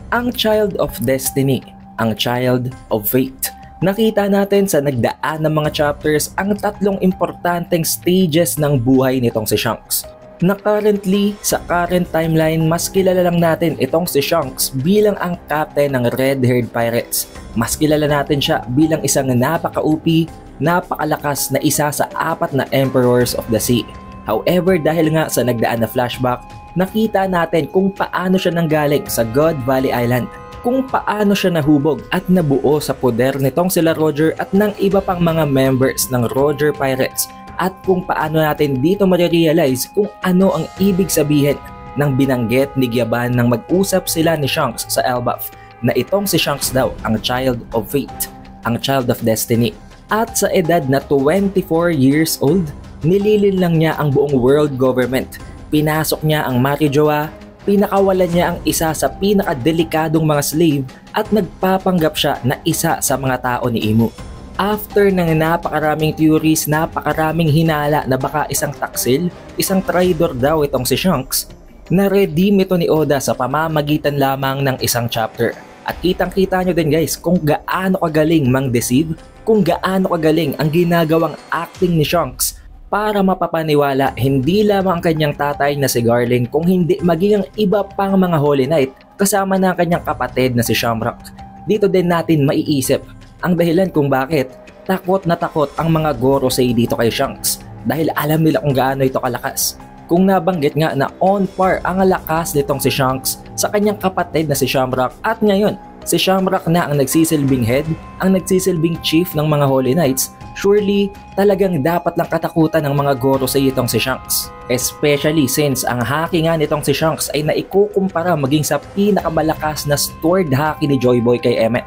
Ang Child of Destiny, ang Child of Fate. Nakita natin sa nagdaan ng mga chapters ang tatlong importanteng stages ng buhay nitong si Shanks. Na currently, sa current timeline, mas kilala lang natin itong si Shanks bilang ang captain ng Red-Haired Pirates. Mas kilala natin siya bilang isang napaka-OP, napakalakas na isa sa 4 na Emperors of the Sea. However, dahil nga sa nagdaan na flashback, nakita natin kung paano siya nanggaling sa God Valley Island, kung paano siya nahubog at nabuo sa poder nitong sila Roger at ng iba pang mga members ng Roger Pirates, at kung paano natin dito marirealize kung ano ang ibig sabihin ng binanggit ni Gyaban nang mag-usap sila ni Shanks sa Elbaf na itong si Shanks daw ang Child of Fate, ang Child of Destiny. At sa edad na 24 years old, nililin lang niya ang buong world government. Pinasok niya ang Marijoa, pinakawalan niya ang isa sa pinakadelikadong mga slave at nagpapanggap siya na isa sa mga tao ni Imu. After ng napakaraming theories, napakaraming hinala na baka isang taksil, isang traitor daw itong si Shanks, na-redeem ito ni Oda sa pamamagitan lamang ng isang chapter. At kitang-kita nyo din guys kung gaano kagaling mang-deceive, kung gaano kagaling ang ginagawang acting ni Shanks para mapapaniwala hindi lamang ang kanyang tatay na si Garling, kung hindi maging ang iba pang mga Holy Knight kasama na ang kanyang kapatid na si Shamrock. Dito din natin maiisip ang dahilan kung bakit takot na takot ang mga Gorosei dito kay Shanks, dahil alam nila kung gaano ito kalakas. Kung nabanggit nga na on par ang lakas nitong si Shanks sa kanyang kapatid na si Shamrock, at ngayon si Shamrock na ang nagsisilbing head, ang nagsisilbing chief ng mga Holy Knights, surely talagang dapat lang katakutan ng mga Gorosei itong si Shanks. Especially since ang haki nga nitong si Shanks ay naikukumpara maging sa pinakamalakas na stored haki ni Joy Boy kay Emmet.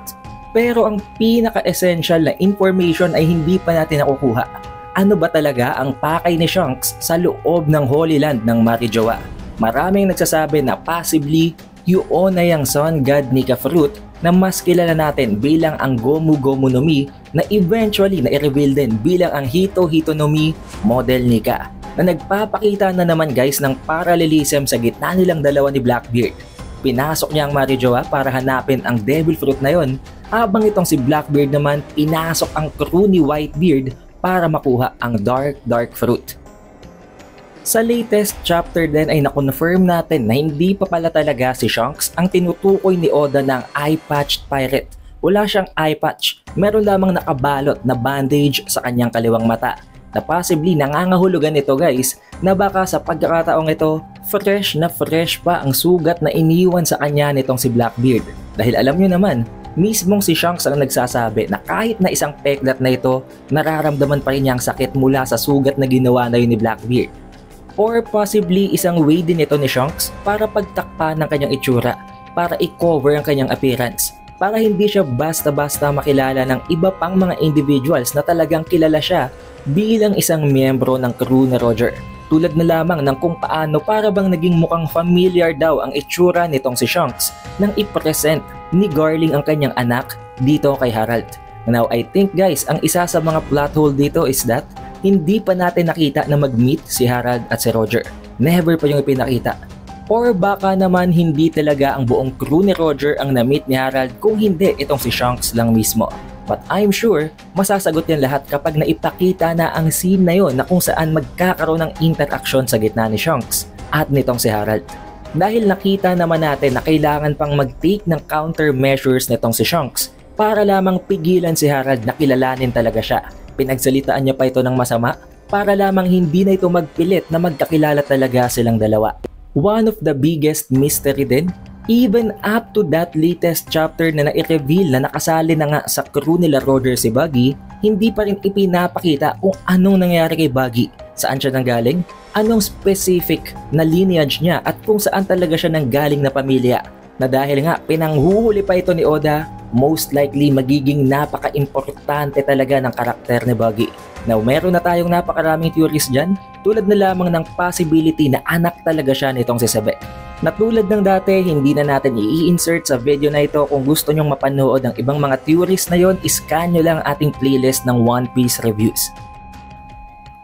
Pero ang pinaka-essential na information ay hindi pa natin nakukuha. Ano ba talaga ang pakay ni Shanks sa loob ng Holy Land ng Marijoa? Maraming nagsasabi na possibly yun ay ang Sun God Nika fruit na mas kilala natin bilang ang Gomu Gomu no Mi, na eventually na i-reveal din bilang ang Hito Hito no Mi Model Nika, na nagpapakita na naman guys ng parallelism sa gitna nilang dalawa ni Blackbeard. Pinasok niya ang Marijoa para hanapin ang Devil Fruit na yon, habang itong si Blackbeard naman pinasok ang crew ni Whitebeard para makuha ang Dark Fruit. Sa latest chapter din ay nakonfirm natin na hindi pa pala talaga si Shanks ang tinutukoy ni Oda ng eye-patched pirate. Wala siyang eye patch, meron lamang nakabalot na bandage sa kanyang kaliwang mata, na possibly nangangahulugan ito guys na baka sa pagkakataong ito fresh pa ang sugat na iniwan sa kanya nitong si Blackbeard. Dahil alam nyo naman, mismong si Shanks ang nagsasabi na kahit na isang peklat na ito, nararamdaman pa rin niya ang sakit mula sa sugat na ginawa na yun ni Blackbeard. Or possibly isang way din ito ni Shanks para pagtakpan ng kanyang itsura, para i-cover ang kanyang appearance, para hindi siya basta-basta makilala ng iba pang mga individuals na talagang kilala siya bilang isang miyembro ng crew ni Roger. Tulad na lamang ng kung paano para bang naging mukhang familiar daw ang itsura nitong si Shanks nang i-present ni Garling ang kanyang anak dito kay Harald. Now I think guys, ang isa sa mga plot hole dito is that hindi pa natin nakita na mag-meet si Harald at si Roger. Never pa yung ipinakita. Or baka naman hindi talaga ang buong crew ni Roger ang na-meet ni Harald, kung hindi itong si Shanks lang mismo. But I'm sure masasagot yan lahat kapag naipakita na ang scene na yon na kung saan magkakaroon ng interaction sa gitna ni Shanks at nitong si Harald. Dahil nakita naman natin na kailangan pang mag-take ng countermeasures nitong si Shanks para lamang pigilan si Harald na kilalanin talaga siya. Pinagsalitaan niya pa ito ng masama para lamang hindi na ito magpilit na magkakilala talaga silang dalawa. One of the biggest mystery din, even up to that latest chapter na nai-reveal na nakasali na nga sa crew nila Roger si Buggy, hindi pa rin ipinapakita kung anong nangyari kay Buggy, saan siya nanggaling, anong specific na lineage niya at kung saan talaga siya nanggaling na pamilya. Na dahil nga pinanghuhuli pa ito ni Oda, most likely magiging napaka-importante talaga ng karakter ni Buggy. Now meron na tayong napakaraming theories dyan, tulad na lamang ng possibility na anak talaga siya nitong si Sebek. Na tulad ng dati, hindi na natin i-insert sa video na ito. Kung gusto nyong mapanood ng ibang mga theories na yon, iscan nyo lang ating playlist ng One Piece reviews.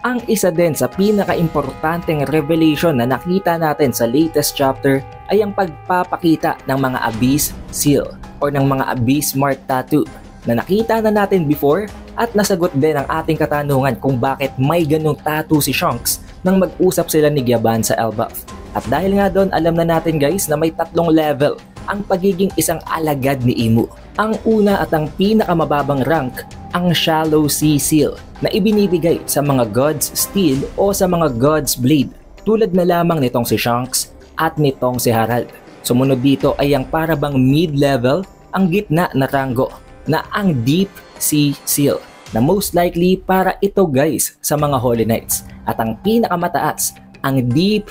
Ang isa din sa pinaka-importanteng revelation na nakita natin sa latest chapter ay ang pagpapakita ng mga Abyss Seal or ng mga Abyss Mark Tattoo na nakita na natin before at nasagot din ang ating katanungan kung bakit may ganung tattoo si Shanks nang mag-usap sila ni Gyaban sa Elbaf. At dahil nga doon, alam na natin guys na may 3 level ang pagiging isang alagad ni Imu. Ang una at ang pinakamababang rank, ang Shallow Sea Seal na ibinibigay sa mga God's Steel o sa mga God's Blade tulad na lamang nitong si Shanks at nitong si Harald. Sumunod dito ay ang parabang mid-level, ang gitna na ranggo na ang Deep Sea Seal na most likely para ito guys sa mga Holy Knights. At ang pinakamataas, ang Deep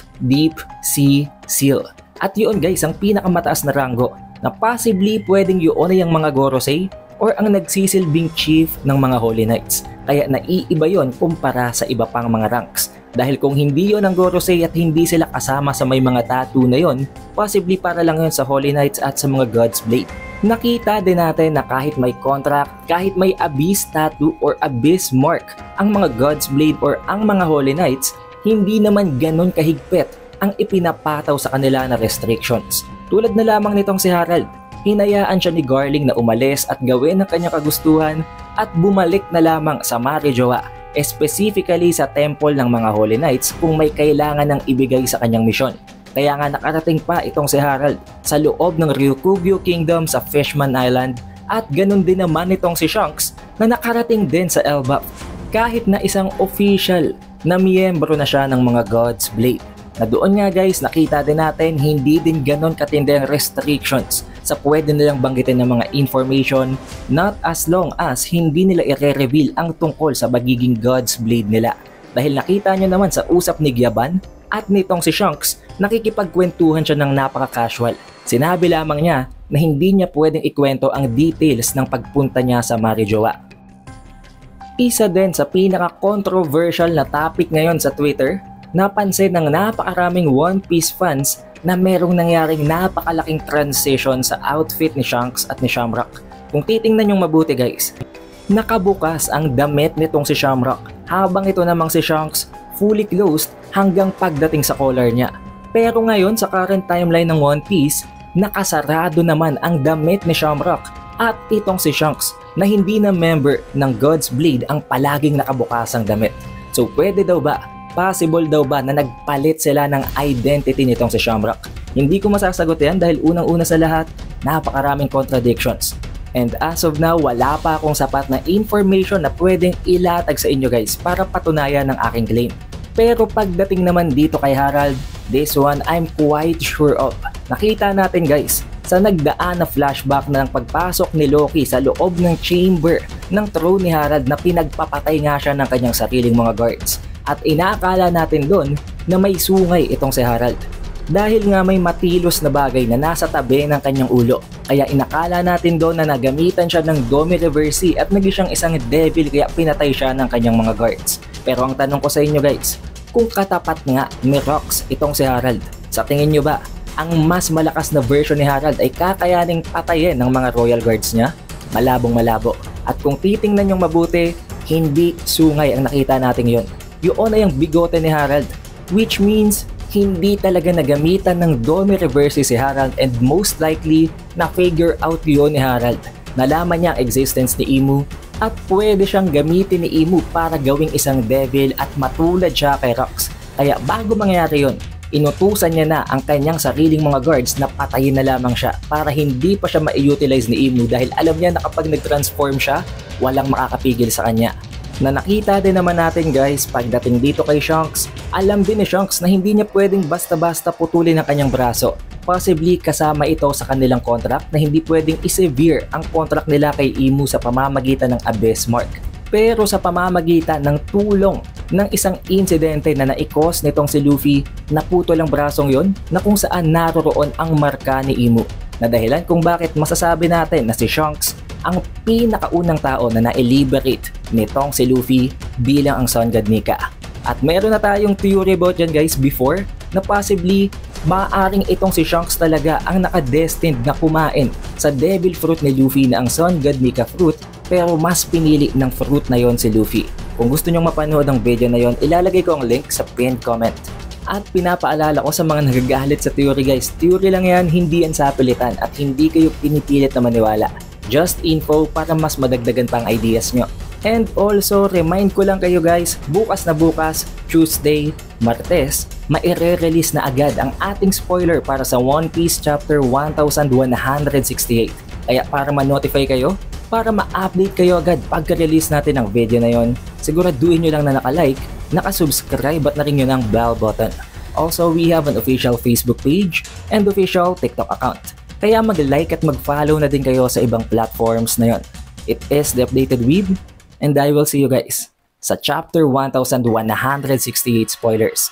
Sea Seal. At yun guys, ang pinakamataas na ranggo na possibly pwedeng yun ay ang mga Gorosei or ang nagsisilbing chief ng mga Holy Knights. Kaya naiiba yon kumpara sa iba pang mga ranks. Dahil kung hindi yon ang Gorosei at hindi sila kasama sa may mga tattoo na yon, possibly para lang yun sa Holy Knights at sa mga God's Blade. Nakita din natin na kahit may contract, kahit may Abyss Tattoo or Abyss Mark, ang mga God's Blade or ang mga Holy Knights, hindi naman ganon kahigpit ang ipinapataw sa kanila na restrictions. Tulad na lamang nitong si Harald, hinayaan siya ni Garling na umalis at gawin ang kanyang kagustuhan at bumalik na lamang sa Marijoa, specifically sa temple ng mga Holy Knights kung may kailangan ng ibigay sa kanyang misyon. Kaya nga nakarating pa itong si Harald sa loob ng Ryukugyu Kingdom sa Fishman Island at ganun din naman itong si Shanks na nakarating din sa Elbaf kahit na isang official na miyembro na siya ng mga God's Blade. Na doon nga guys, nakita din natin hindi din ganon katindi ang restrictions sa pwede nilang banggitin ng mga information not as long as hindi nila i-reveal ang tungkol sa magiging God's Blade nila. Dahil nakita nyo naman sa usap ni Gyaban at nitong si Shanks, nakikipagkwentuhan siya ng napaka-casual. Sinabi lamang niya na hindi niya pwedeng ikwento ang details ng pagpunta niya sa Marijoa. Isa din sa pinaka-controversial na topic ngayon sa Twitter, napansin ng napakaraming One Piece fans na merong nangyaring napakalaking transition sa outfit ni Shanks at ni Shamrock. Kung titingnan yung mabuti guys, nakabukas ang damit nitong si Shamrock habang ito namang si Shanks fully closed hanggang pagdating sa collar niya. Pero ngayon sa current timeline ng One Piece, nakasarado naman ang damit ni Shamrock at itong si Shanks na hindi na member ng God's Blade ang palaging nakabukasang damit. So pwede daw ba? Possible daw ba na nagpalit sila ng identity nitong si Shamrock? Hindi ko masasagot yan dahil unang-una sa lahat, napakaraming contradictions. And as of now, wala pa akong sapat na information na pwedeng ilatag sa inyo guys para patunayan ng aking claim. Pero pagdating naman dito kay Harald, this one I'm quite sure of. Nakita natin guys, sa nagdaan na flashback na ng pagpasok ni Loki sa loob ng chamber ng throne ni Harald na pinagpapatay nga siya ng kanyang sariling mga guards. At inaakala natin doon na may sungay itong si Harald. Dahil nga may matilos na bagay na nasa tabi ng kanyang ulo. Kaya inakala natin doon na nagamitan siya ng Domi Reversi at naging siyang isang devil kaya pinatay siya ng kanyang mga guards. Pero ang tanong ko sa inyo guys, kung katapat nga ni Rox itong si Harald, sa tingin nyo ba ang mas malakas na version ni Harald ay kakayaning patayin ng mga royal guards niya? Malabong malabo. At kung titingnan yung mabuti, hindi sungay ang nakita natin yon. Yun ay ang bigote ni Harald, which means hindi talaga nagamitan ng Domi Reversi si Harald and most likely na figure out yun ni Harald. Nalaman niya ang existence ni Imu at pwede siyang gamitin ni Imu para gawing isang devil at matulad siya kay Rox. Kaya bago mangyari yun, inutusan niya na ang kanyang sariling mga guards na patayin na lamang siya para hindi pa siya ma-utilize ni Imu dahil alam niya na kapag nag-transform siya, walang makakapigil sa kanya. Na nakita din naman natin guys, pagdating dito kay Shanks, alam din ni Shanks na hindi niya pwedeng basta-basta putulin ang kanyang braso. Possibly kasama ito sa kanilang contract na hindi pwedeng i-severe ang contract nila kay Imu sa pamamagitan ng Abyss Mark. Pero sa pamamagitan ng tulong ng isang insidente na naikos nitong si Luffy, naputol ang brasong yon na kung saan naroroon ang marka ni Imu. Na dahilan kung bakit masasabi natin na si Shanks ang pinakaunang tao na na-liberate nitong si Luffy bilang ang Sun God Nika. At meron na tayong theory about dyan guys before na possibly maaaring itong si Shanks talaga ang nakadestined na kumain sa devil fruit ni Luffy na ang Sun God Nika fruit pero mas pinili ng fruit na yon si Luffy. Kung gusto nyong mapanood ang video na yon, ilalagay ko ang link sa pinned comment. At pinapaalala ko sa mga nagagalit sa theory guys, theory lang yan, hindi yan sa pilitan at hindi kayo pinipilit na maniwala. Just info para mas madagdagan pang ideas nyo. And also, remind ko lang kayo guys, bukas na bukas, Tuesday, Martes, maire-release na agad ang ating spoiler para sa One Piece Chapter 1168. Kaya para ma-notify kayo, para ma-update kayo agad pagka-release natin ng video na yon, siguraduhin nyo lang na naka-like, naka-subscribe at na rin nyo ng bell button. Also, we have an official Facebook page and official TikTok account. Kaya mag-like at mag-follow na din kayo sa ibang platforms na yon. It is The Updated Weeb, and I will see you guys sa Chapter 1168 spoilers.